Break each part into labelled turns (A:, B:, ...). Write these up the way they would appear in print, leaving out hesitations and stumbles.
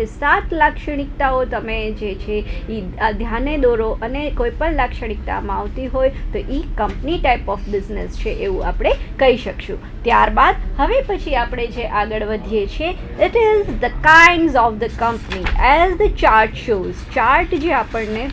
A: 7 લાક્ષણિકતાઓ તમે જે છે એ ધ્યાને દોરો અને કોઈ પણ લાક્ષણિકતામાં આવતી હોય તો એ કંપની ટાઈપ ઓફ બિઝનેસ છે એવું આપણે કહી શકશું. ત્યારબાદ હવે પછી આપણે જે આગળ વધીએ છીએ, it is the kinds of the company as the chart shows. Chart જે આપણને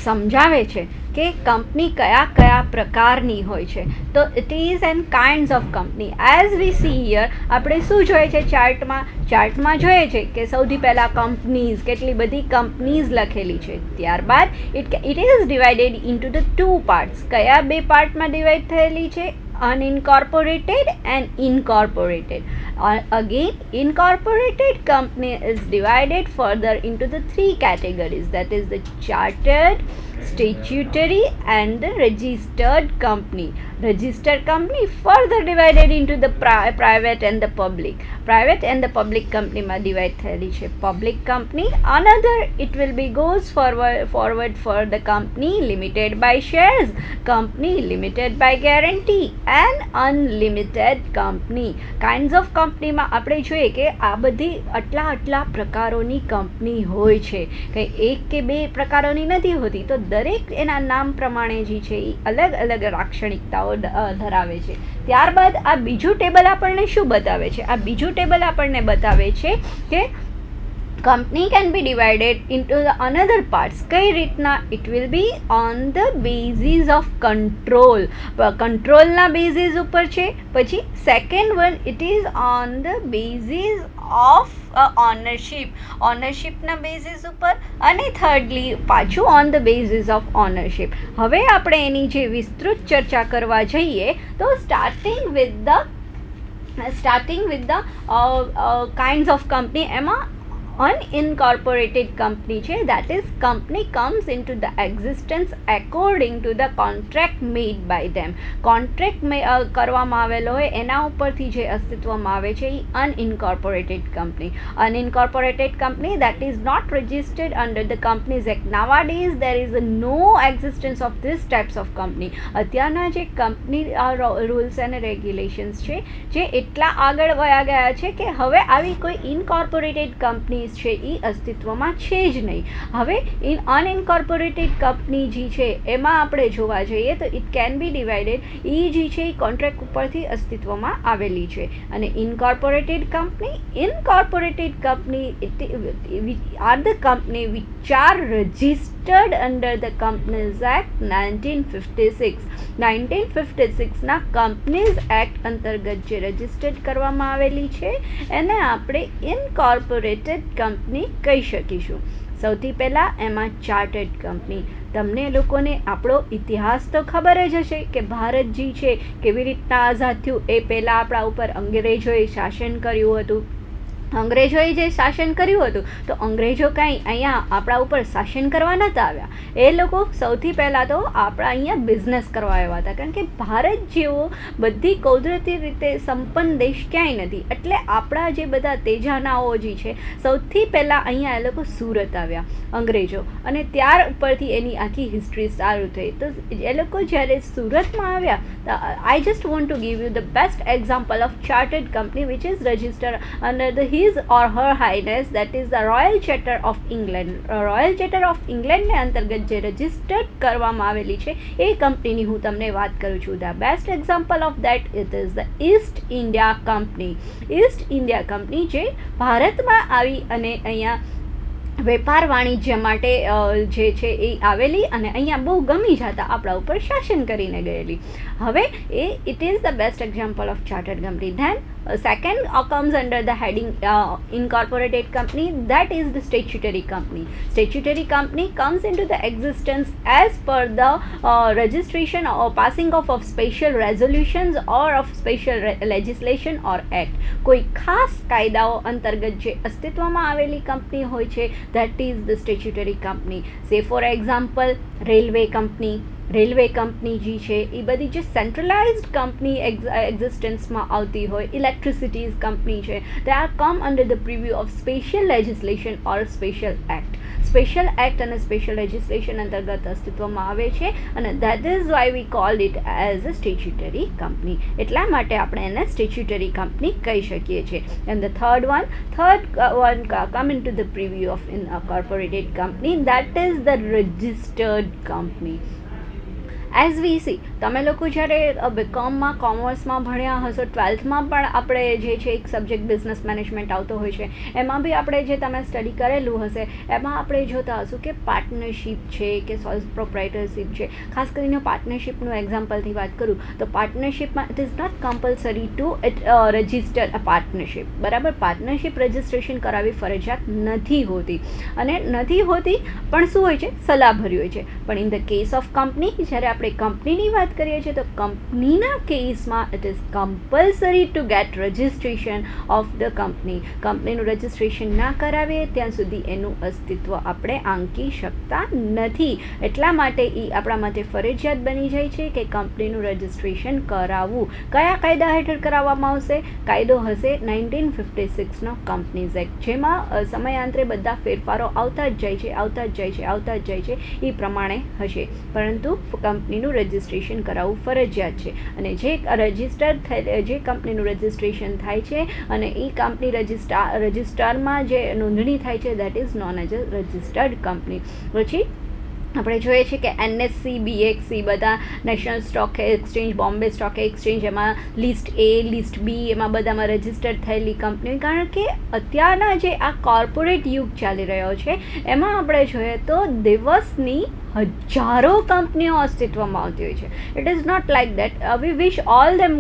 A: સમજાવે છે કે કંપની કયા કયા પ્રકારની હોય છે, તો it is and kinds of company. As we C here, આપણે શું જોઈએ છે ચાર્ટમાં જોઈએ છે કે સૌથી પહેલાં કંપનીઝ, કેટલી બધી કંપનીઝ લખેલી છે. ત્યારબાદ it is divided into the 2 parts. કયા 2 પાર્ટમાં ડિવાઇડ થયેલી છે? Unincorporated and incorporated. Again, incorporated company is divided further into the 3 categories, that is the chartered, statutory and the registered company. Registered company further divided into the private and the public. Private and the public company માં divide થયેલી છે. Public company, another it will be goes forward for the company limited by shares, company limited by guarantee and unlimited company. Kinds of company માં આપણે જોઈએ કે આ બધી આટલા પ્રકારોની કંપની હોય છે, કંઈ 1 કે 2 પ્રકારોની નથી હોતી. તો દરેક એના નામ પ્રમાણે જે છે એ અલગ અલગ લાક્ષણિકતાઓ ધરાવે છે. ત્યારબાદ આ બીજું ટેબલ આપણને શું બતાવે છે? આ બીજું ટેબલ આપણને બતાવે છે કે company can be divided into the another parts. કઈ રીતના? it will be on the basis of control. કંટ્રોલના બેઝિસ ઉપર છે. પછી second one, it is on the basis of ઓનરશિપના બેઝિસ ઉપર. અને થર્ડલી પાછું on the basis of ownership. હવે આપણે એની જે વિસ્તૃત ચર્ચા કરવા જઈએ તો starting with the kinds of company, એમાં unincorporated company છે, that is company comes into the existence according to the contract made by them. contract કરવામાં આવેલો હોય એના ઉપરથી જે અસ્તિત્વમાં આવે છે એ unincorporated company. Unincorporated company that is not registered under the Companies Act. Nowadays there is no existence of this types of company. અત્યારના જે કંપની રૂલ્સ અને રેગ્યુલેશન્સ છે જે એટલા આગળ વયા ગયા છે કે હવે આવી કોઈ ઇનકોર્પોરેટેડ કંપની છે એ અસ્તિત્વમાં છે જ નહીં. હવે અનઇન્કોર્પોરેટેડ કંપની જે છે એમાં આપણે જોવા જઈએ તો ઇટ કેન બી ડિવાઇડેડ. એ જે છે એ કોન્ટ્રાક્ટ ઉપરથી અસ્તિત્વમાં આવેલી છે. અને incorporated company are the company which are registered under the companies act 1956. 1956ના કમ્પનીઝ એક્ટ અંતર્ગત જે રજિસ્ટર્ડ કરવામાં આવેલી છે એને આપણે ઇન્કોર્પોરેટેડ કંપની કહી શકીશું. સૌથી પહેલાં એમાં ચાર્ટર્ડ કંપની. તમને લોકોને આપણો ઇતિહાસ તો ખબર જ હશે કે ભારત જે છે કેવી રીતના આઝાદ થયું. એ પહેલાં આપણા ઉપર અંગ્રેજોએ શાસન કર્યું હતું. અંગ્રેજોએ જે શાસન કર્યું હતું તો અંગ્રેજો કાંઈ અહીંયા આપણા ઉપર શાસન કરવા નહોતા આવ્યા. એ લોકો સૌથી પહેલાં તો આપણા અહીંયા બિઝનેસ કરવા આવ્યા હતા, કારણ કે ભારત જેવો બધી કુદરતી રીતે સંપન્ન દેશ ક્યાંય નથી. એટલે આપણા જે બધા તેજાનાઓ જે છે સૌથી પહેલાં અહીંયા એ લોકો સુરત આવ્યા અંગ્રેજો, અને ત્યાર ઉપરથી એની આખી હિસ્ટ્રી સારું થઈ. તો એ લોકો જ્યારે સુરતમાં આવ્યા તો I just want to give you the best example of chartered company which is registered under the His or Her Highness, that is the Royal Charter of England. Royal Charter of England ને અંતર્ગત જે registered કરવામાં આવેલી છે એ કંપનીની હું તમને વાત કરું છું. The best example of that it is the East India Company. East India Company જે ભારતમાં આવી અને અહીંયા વેપાર વાણિજ્ય માટે જે છે એ આવેલી અને અહીંયા બહુ ગમી જતા આપણા ઉપર શાસન કરીને ગયેલી. હવે it is the best example of chartered company. Then second comes under the heading incorporated company, that is the statutory company. Statutory company comes into the existence as per the registration or passing of special resolutions or of special legislation or act. કોઈ ખાસ કાયદાઓ અંતર્ગત જે અસ્તિત્વમાં આવેલી company હોય છે that is the statutory company. Say for example railway company, railway company જે છે એ બધી જે સેન્ટ્રલાઇઝડ કંપની એક્ઝિસ્ટન્સમાં આવતી હોય, ઇલેક્ટ્રિસિટીઝ કંપની છે, they are come under the purview of special legislation or special act. Special act અને સ્પેશિયલ લેજિસ્લેશન અંતર્ગત અસ્તિત્વમાં આવે છે અને that is why we called it as a statutory company. એટલા માટે આપણે એને સ્ટેચ્યુટરી કંપની કહી શકીએ છીએ. And the third one come into the purview of incorporated company, that is the registered company. As we see, તમે લોકો જ્યારે બીકોમમાં કોમર્સમાં ભણ્યા હશો, 12થમાં પણ આપણે જે છે એક સબ્જેક્ટ બિઝનેસ મેનેજમેન્ટ આવતો હોય છે, એમાં બી આપણે જે તમે સ્ટડી કરેલું હશે એમાં આપણે જોતા હશું કે પાર્ટનરશિપ છે કે સોલ પ્રોપ્રાઇટરશિપ છે. ખાસ કરીને પાર્ટનરશિપનું એક્ઝામ્પલથી વાત કરું તો પાર્ટનરશિપમાં it is not compulsory to register a partnership. બરાબર, પાર્ટનરશિપ રજિસ્ટ્રેશન કરાવવી ફરજિયાત નથી હોતી અને નથી હોતી પણ શું હોય છે, સલાહભર્યું હોય છે. પણ in the case of company, જ્યારે આપણે કંપનીની વાત કરીએ છીએ તો કંપનીના કેસમાં it is compulsory two gate registration of the company. કંપનીનું રજિસ્ટ્રેશન ના કરાવીએ ત્યાં સુધી એનું અસ્તિત્વ આપણે આંકી શકતા નથી. એટલા માટે એ આપણા માટે ફરજિયાત બની જાય છે કે કંપનીનું રજિસ્ટ્રેશન કરાવવું. કયા કાયદા હેઠળ કરાવવામાં આવશે? કાયદો હશે 1956નો કંપનીઝ એક્ટ, જેમાં સમયાંતરે બધા ફેરફારો આવતા જ જાય છે એ પ્રમાણે હશે. પરંતુ કંપનીનું રજિસ્ટ્રેશન કરાવવું ફરજિયાત છે અને જે કંપનીનું રજિસ્ટ્રેશન થાય છે અને એ કંપની રજિસ્ટરમાં જે નોંધણી થાય છે that is known as a registered company. પછી આપણે જોઈએ છીએ કે NSE, BXC બધા national stock exchange, Bombay stock exchange, એમાં લિસ્ટ A, લિસ્ટ B, એમાં બધામાં રજિસ્ટર્ડ થયેલી કંપનીઓ. કારણ કે અત્યારના જે આ કોર્પોરેટ યુગ ચાલી રહ્યો છે એમાં આપણે જોઈએ તો દિવસની હજારો કંપનીઓ અસ્તિત્વમાં આવતી હોય છે. It is not like that we wish all them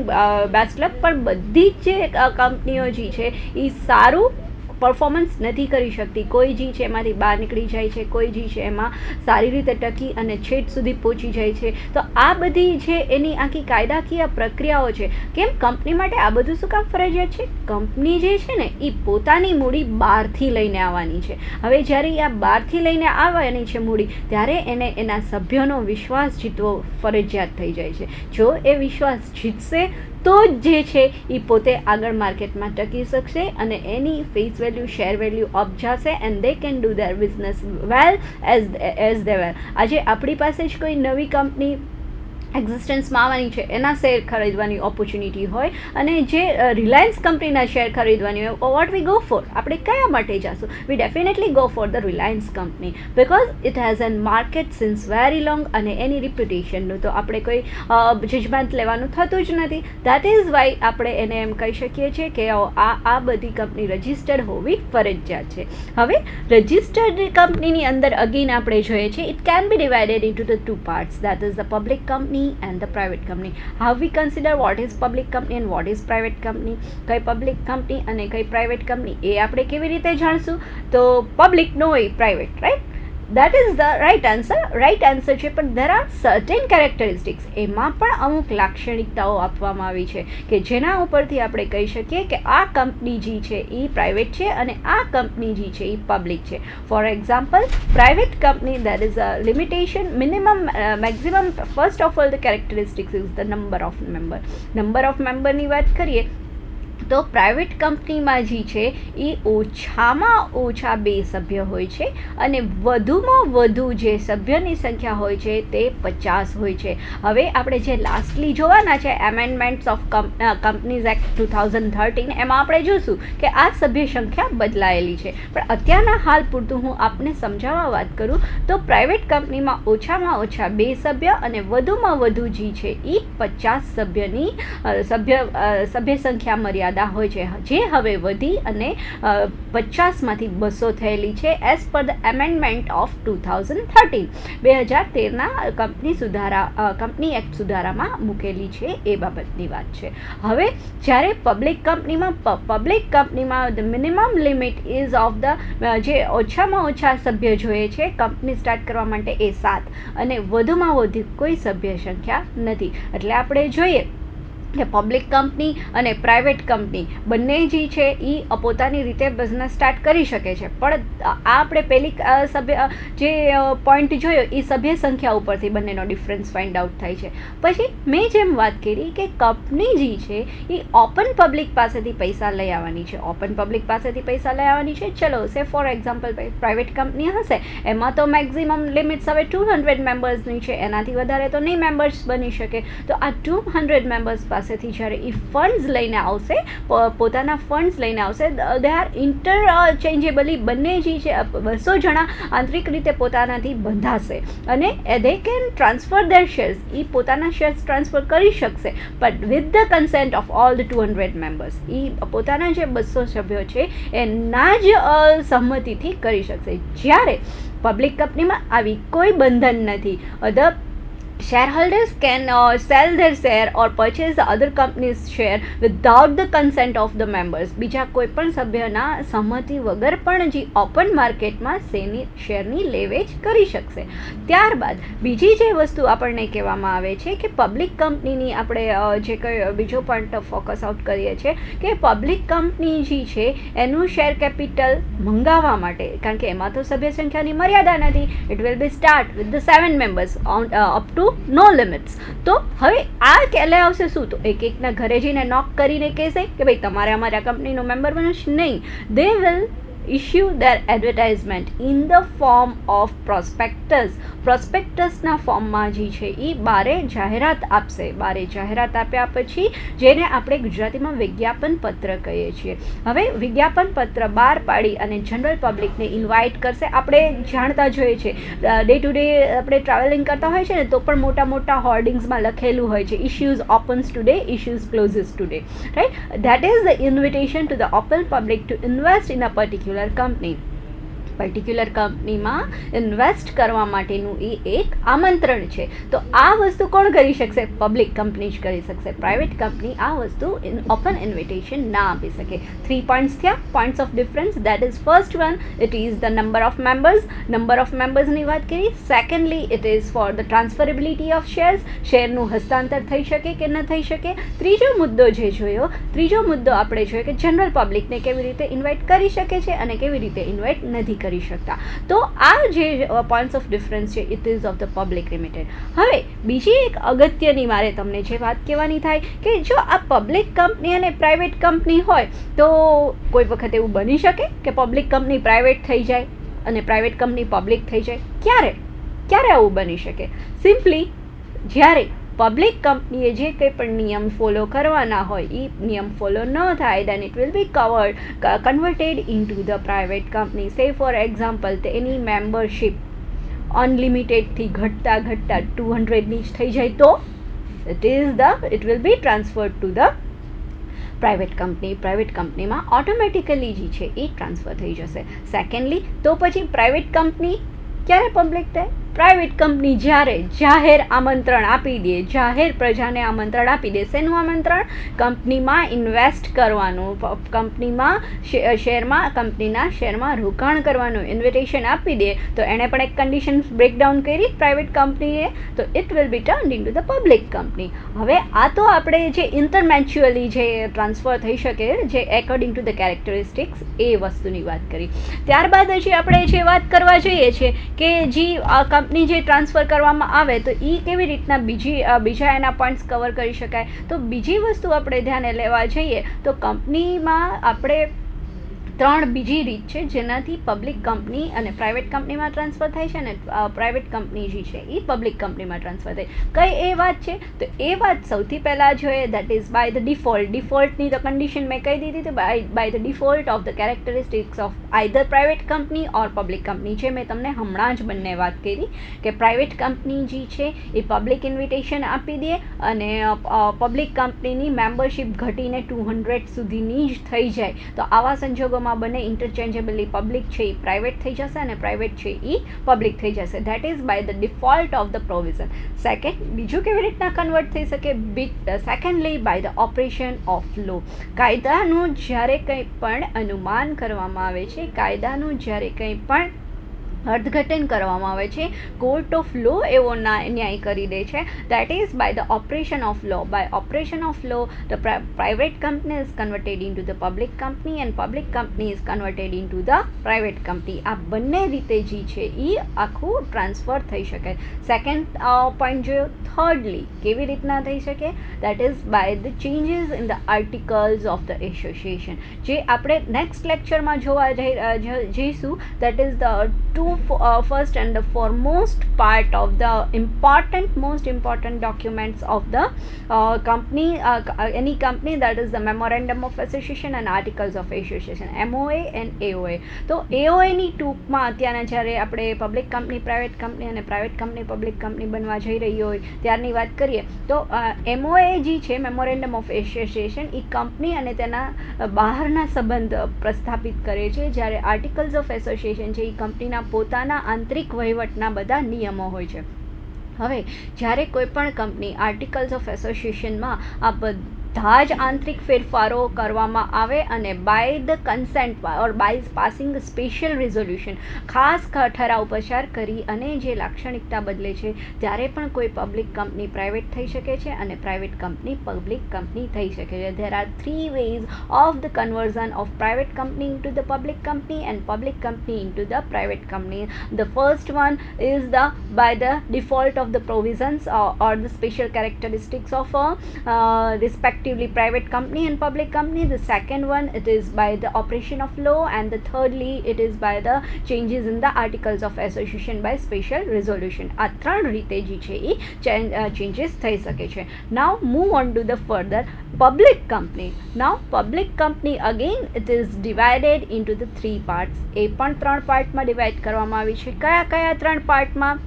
A: best luck, પણ બધી જ જે કંપનીઓ જે છે એ સારું પરફોર્મન્સ નથી કરી શકતી. કોઈ જે છે એમાંથી બહાર નીકળી જાય છે, કોઈ જે છે એમાં સારી રીતે ટકી અને છેટ સુધી પહોંચી જાય છે. તો આ બધી છે એની આખી કાયદાકીય પ્રક્રિયાઓ છે. કેમ કંપની માટે આ બધું શું કામ ફરજિયાત છે? કંપની જે છે ને એ પોતાની મૂડી બહારથી લઈને આવવાની છે. હવે જ્યારે આ બહારથી લઈને આવવાની છે મૂડી, ત્યારે એને એના સભ્યોનો વિશ્વાસ જીતવો ફરજિયાત થઈ જાય છે. જો એ વિશ્વાસ જીતશે તો જ જે છે એ પોતે આગળ માર્કેટમાં ટકી શકશે અને એની face value, share value up જશે and they can do their business well as they were. આજે આપણી પાસે જ કોઈ નવી કંપની એક્ઝિસ્ટન્સમાં આવવાની છે, એના શેર ખરીદવાની ઓપોર્ચ્યુનિટી હોય અને જે રિલાયન્સ કંપનીના શેર ખરીદવાની હોય, વોટ વી ગો ફોર? આપણે કયા માટે જઈશું? We definitely go for the Reliance company because it has an market since very long અને એની રિપ્યુટેશનનું તો આપણે કોઈ જજમેન્ટ લેવાનું થતું જ નથી. દેટ ઇઝ વાય આપણે એને એમ કહી શકીએ છીએ કે આ બધી કંપની રજિસ્ટર્ડ હોવી ફરજિયાત છે. હવે રજિસ્ટર્ડ કંપનીની અંદર અગેન આપણે જોઈએ છીએ it can be divided into the two parts, that is the public company and the private company. How we consider what is public company and what is private company? કઈ public company અને કઈ private company એ આપણે કેવી રીતે જાણશું? તો public નો હોય private, right? That is the right answer છે. પણ there are certain characteristics, એમાં પણ અમુક લાક્ષણિકતાઓ આપવામાં આવી છે કે જેના ઉપરથી આપણે કહી શકીએ કે આ કંપની જે છે એ પ્રાઇવેટ છે અને આ કંપની જે છે એ પબ્લિક છે. For example, private company there is a limitation, minimum, maximum. First of all the characteristics is the number of memberની વાત કરીએ તો પ્રાઇવેટ કંપનીમાં જે છે એ ઓછામાં ઓછા 2 સભ્ય હોય છે અને વધુમાં વધુ જે સભ્યની સંખ્યા હોય છે તે 50 હોય છે. હવે આપણે જે લાસ્ટલી જોવાના છે એમેન્ડમેન્ટ્સ ઓફ કંપનીઝ એક્ટ 2013, એમાં આપણે જોઈશું કે આ સભ્ય સંખ્યા બદલાયેલી છે. પણ અત્યારના હાલ પૂરતું હું આપને સમજાવવા વાત કરું તો પ્રાઇવેટ કંપનીમાં ઓછામાં ઓછા 2 સભ્ય અને વધુમાં વધુ જે છે એ 50 સભ્યની સભ્ય સંખ્યા મર્યાદા હોય છે, જે હવે વધી અને 50માંથી 200 થયેલી છે as per the amendment of 2013. 2013ના કંપની એક્ટ સુધારામાં મૂકેલી છે એ બાબતની વાત છે. હવે જ્યારે પબ્લિક કંપનીમાં the minimum limit ease of the જે ઓછામાં ઓછા સભ્ય જોઈએ છે કંપની સ્ટાર્ટ કરવા માટે એ 7 અને વધુમાં વધુ કોઈ સભ્ય સંખ્યા નથી. એટલે આપણે જોઈએ કે પબ્લિક કંપની અને પ્રાઇવેટ કંપની બંને જે છે એ પોતાની રીતે બિઝનેસ સ્ટાર્ટ કરી શકે છે, પણ આ આપણે પહેલી સભ્ય જે પોઈન્ટ જોયો એ સભ્ય સંખ્યા ઉપરથી બંનેનો ડિફરન્સ ફાઇન્ડ આઉટ થાય છે. પછી મેં જેમ વાત કરી કે કંપની જે છે એ ઓપન પબ્લિક પાસેથી પૈસા લઈ આવવાની છે, ઓપન પબ્લિક પાસેથી પૈસા લઈ આવવાની છે. ચલો સે ફોર એક્ઝામ્પલ પ્રાઇવેટ કંપની હશે એમાં તો મેક્ઝિમમ લિમિટ્સ હવે 200 મેમ્બર્સની છે, એનાથી વધારે તો નહીં મેમ્બર્સ બની શકે. તો આ 200 મેમ્બર્સ પાસેથી જ્યારે એ ફંડ્સ લઈને આવશે, પોતાના ફંડ્સ લઈને આવશે, દે આર ઇન્ટરચેન્જેબલી, બંને જે છે 200 જણા આંતરિક રીતે પોતાનાથી બંધાશે અને they can transfer their shares, એ પોતાના શેર્સ ટ્રાન્સફર કરી શકશે, but with the consent of all the 200 members. એ પોતાના જે 200 સભ્યો છે એના જ સહમતિથી કરી શકશે. જ્યારે પબ્લિક કંપનીમાં આવી કોઈ બંધન નથી. The shareholders can sell their share or purchase the other company's share without the consent of the members. બીજા કોઈ પણ સભ્યના સહમતિ વગર પણ જે ઓપન માર્કેટમાં શેરની લેવેચ કરી શકશે. ત્યારબાદ બીજી જે વસ્તુ આપણને કહેવામાં આવે છે કે પબ્લિક કંપનીની આપણે જે કંઈ બીજો પોઈન્ટ ફોકસ આઉટ કરીએ છીએ કે પબ્લિક કંપની જે છે એનું શેર કેપિટલ મંગાવવા માટે, કારણ કે એમાં તો સભ્ય સંખ્યાની મર્યાદા નથી, it will be start with the 7 members up to no limits. તો હવે આ ક્યારે આવશે શું? તો એકના ઘરે જઈને નોક કરીને કહેશે કે ભાઈ તમારે અમારા કંપનીનો મેમ્બર બનશે નહીં. They will issue their advertisement in the form of prospectus. પ્રોસ્પેક્ટસના ફોર્મમાં જે છે એ બારે જાહેરાત આપશે. બારે જાહેરાત આપ્યા પછી જેને આપણે ગુજરાતીમાં વિજ્ઞાપન પત્ર કહીએ છીએ. હવે વિજ્ઞાપન પત્ર બહાર પાડી અને જનરલ પબ્લિકને ઇન્વાઇટ કરશે. આપણે જાણતા જોઈએ છે ડે ટુ ડે આપણે ટ્રાવેલિંગ કરતા હોય છે ને તો પણ મોટા મોટા હોર્ડિંગ્સમાં લખેલું હોય છે issues opens today, issues clauses today, right? That is the invitation to the open public two invest in a particular company. Particular કંપનીમાં ઇન્વેસ્ટ કરવા માટેનું એ એક આમંત્રણ છે. તો આ વસ્તુ કોણ કરી શકશે? પબ્લિક કંપની જ કરી શકશે. પ્રાઇવેટ કંપની આ વસ્તુ ઓપન ઇન્વિટેશન ના આપી શકે. 3 પોઈન્ટ્સ થયા, points of difference. That is first one, it is the number of members. Number of મેમ્બર્સની વાત કરી. Secondly, it is for the transferability of shares, શેરનું હસ્તાંતર થઈ શકે કે ન થઈ શકે. ત્રીજો મુદ્દો જે જોયો, ત્રીજો મુદ્દો આપણે જોયો કે જનરલ પબ્લિકને કેવી રીતે ઇન્વાઇટ કરી શકે છે અને કેવી રીતે ઇન્વાઇટ નથી કરી શકતા. તો આ જે પોઈન્ટ્સ ઓફ ડિફરન્સ છે it ease of the public limited. હવે બીજી એક અગત્યની મારે તમને જે વાત કહેવાની થાય કે જો આ પબ્લિક કંપની અને પ્રાઇવેટ કંપની હોય તો કોઈ વખત એવું બની શકે કે પબ્લિક કંપની પ્રાઇવેટ થઈ જાય અને પ્રાઇવેટ કંપની પબ્લિક થઈ જાય. ક્યારે આવું બની શકે? સિમ્પલી જ્યારે પબ્લિક કંપનીએ જે કંઈ પણ નિયમ ફોલો કરવાના હોય એ નિયમ ફોલો ન થાય then it will be converted into the private company. Say for example તેની મેમ્બરશીપ અનલિમિટેડથી ઘટતા 200ની જ થઈ જાય તો it will be transferred to the private company. Private કંપનીમાં ઓટોમેટિકલી જે છે એ ટ્રાન્સફર થઈ જશે. સેકન્ડલી, તો પછી પ્રાઇવેટ કંપની ક્યારે પબ્લિક થાય? પ્રાઇવેટ કંપની જ્યારે જાહેર આમંત્રણ આપી દે, જાહેર પ્રજાને આમંત્રણ આપી દે. શેનું આમંત્રણ? કંપનીમાં ઇન્વેસ્ટ કરવાનું, કંપનીમાં કંપનીના શેરમાં રોકાણ કરવાનું ઇન્વિટેશન આપી દે. તો એણે પણ એક કન્ડિશન બ્રેકડાઉન કરી પ્રાઇવેટ કંપનીએ, તો it will B turned in two the public company. હવે આ તો આપણે જે ઇન્ટરમેચ્યુઅલી જે ટ્રાન્સફર થઈ શકે જે એકોર્ડિંગ ટુ ધ કેરેક્ટરિસ્ટિક્સ એ વસ્તુની વાત કરી. ત્યારબાદ હજી આપણે જે વાત કરવા જઈએ છીએ કે જે કંપની જે ટ્રાન્સફર કરવામાં આવે તો એ કેવી રીતના બીજા એના પોઈન્ટ્સ કવર કરી શકાય. તો બીજી વસ્તુ આપણે ધ્યાને લેવા જઈએ તો કંપનીમાં આપણે 3 બીજી રીત છે જેનાથી પબ્લિક કંપની અને પ્રાઇવેટ કંપનીમાં ટ્રાન્સફર થાય છે અને પ્રાઇવેટ કંપની જે છે એ પબ્લિક કંપનીમાં ટ્રાન્સફર થાય. કઈ એ વાત છે? તો એ વાત સૌથી પહેલાં જોઈએ that is by the default. ડિફોલ્ટની તો કન્ડિશન મેં કહી દીધી તો by the default of the characteristics of either private company or public company છે. મેં તમને હમણાં જ બંને વાત કરી કે પ્રાઇવેટ કંપની જે છે એ પબ્લિક ઇન્વિટેશન આપી દે અને પબ્લિક કંપનીની મેમ્બરશીપ ઘટીને 200 સુધીની જ થઈ જાય. તો આવા સંજોગોમાં બંને ઇન્ટરચેન્જેબલી પબ્લિક છે એ પ્રાઇવેટ થઈ જશે અને પ્રાઇવેટ છે એ પબ્લિક થઈ જશે. That is by the default of the provision. Second, બીજું કેવી રીતના કન્વર્ટ થઈ શકે? Secondly by the operation of law. કાયદાનું જ્યારે કંઈ પણ અનુમાન કરવામાં આવે છે, કાયદાનું જ્યારે કંઈ પણ અર્થઘટન કરવામાં આવે છે. કોર્ટ ઓફ લો એવો ન્યાય કરી દે છે. That is by the operation of law. By operation of law the private company is converted into the public company and public company is converted into the private company. આ બંને રીતે જે છે એ આખું transfer થઈ શકે. Second point જોયો. થર્ડલી કેવી રીતના થઈ શકે? That is by the changes in the articles of the association, જે આપણે નેક્સ્ટ લેક્ચરમાં જોવા જઈશું. That is the first and the foremost part of the most important documents of the company, any company, that is the memorandum of association and articles of association, MOA and AOA. તો AOA ની ટૂંકમાં અત્યારના જ્યારે આપણે public company private company અને private company public company બનવા જઈ રહી હોય ત્યારની વાત કરીએ તો MOA જે છે memorandum of association A company અને તેના બહારના સંબંધ પ્રસ્થાપિત કરે છે, જ્યારે આર્ટિકલ્સ ઓફ એસોસિએશન છે એ કંપનીના પોતાના આંતરિક વહીવટના બધા નિયમો હોય છે. હવે જ્યારે કોઈ પણ કંપની આર્ટિકલ્સ ઓફ એસોસિએશનમાં આ બધા જ આંતરિક ફેરફારો કરવામાં આવે અને by the consent or by passing special resolution, ખાસ ઠરાવ પસાર કરી અને જે લાક્ષણિકતા બદલે છે, ત્યારે પણ કોઈ પબ્લિક કંપની પ્રાઇવેટ થઈ શકે છે અને પ્રાઇવેટ કંપની પબ્લિક કંપની થઈ શકે છે. There are 3 ways of the conversion of private company into the public company and public company into the private company. The first one is by the default of the provisions or the special characteristics of respective private company and public company. The second one, it is by the operation of law, and the thirdly, it is by the changes in the articles of association by special resolution. આ ત્રણ રીતે જે છે એ changes થઈ શકે છે. Now move on to the further public company. Now public company again it is divided into the 3 parts. એ પણ 3 પાર્ટમાં divide કરવામાં આવી છે. કયા 3 પાર્ટમાં?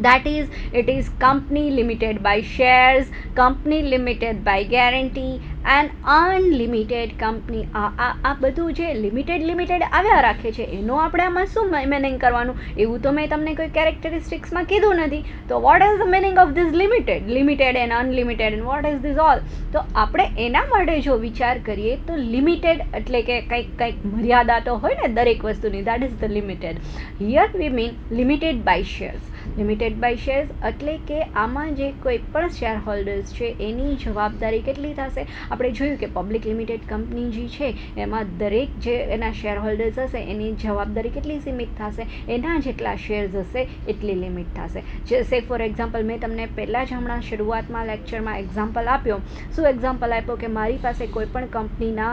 A: That is, it is company limited by shares, company limited by guarantee and unlimited company. આ બધું જે limited આવ્યા રાખે છે એનો આપણે આમાં શું મિનિંગ કરવાનું, એવું તો મેં તમને કોઈ કેરેક્ટરિસ્ટિક્સમાં કીધું નથી. તો what is the meaning of this limited and unlimited and what is this all? તો આપણે એના માટે જો વિચાર કરીએ તો લિમિટેડ એટલે કે કંઈક મર્યાદા તો હોય ને દરેક વસ્તુની, that is the limited. Here we mean limited by shares. Limited by shares એટલે કે આમાં જે કોઈ પણ શેર હોલ્ડર્સ છે એની જવાબદારી કેટલી થશે? આપણે જોયું કે પબ્લિક લિમિટેડ કંપની જે છે એમાં દરેક જે એના શેર હોલ્ડર્સ હશે એની જવાબદારી કેટલી સીમિત થશે? એના જેટલા શેર્સ હશે એટલી લિમિટ થશે. જે સે ફોર એક્ઝામ્પલ મેં તમને પહેલાં જ હમણાં શરૂઆતમાં લેક્ચરમાં એક્ઝામ્પલ આપ્યો. શું એક્ઝામ્પલ આપ્યો? કે મારી પાસે કોઈ પણ કંપનીના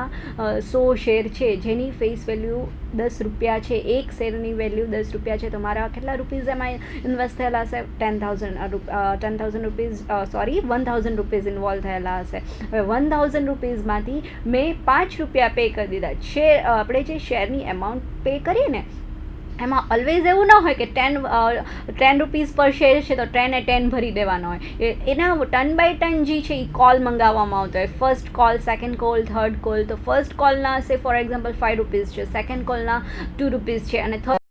A: 100 શેર છે જેની ફેસ વેલ્યુ 10 રૂપિયા છે, એક શેરની વેલ્યુ 10 રૂપિયા છે, તો મારા કેટલા રૂપીઝ એમાં ઇન્વેસ્ટ થયેલા હશે? 10,000 રૂપીઝ ઇન્વોલ્વ થયેલા હશે. હવે 1,000 રૂપીઝમાંથી મેં 5 રૂપિયા પે કરી દીધા. આપણે જે શેરની એમાઉન્ટ પે કરીએ ને એમાં ઓલવેઝ એવું ન હોય કે 10 રૂપીઝ પર શેર છે તો 10 ભરી દેવાનો હોય. એના ટન બાય ટન જે છે એ કોલ મંગાવવામાં આવતો હોય. First call, second call, third call. તો ફર્સ્ટ કોલના સે ફોર એક્ઝામ્પલ 5 રૂપીઝ છે, સેકન્ડ કોલના 2 રૂપીઝ છે અને થર્ડ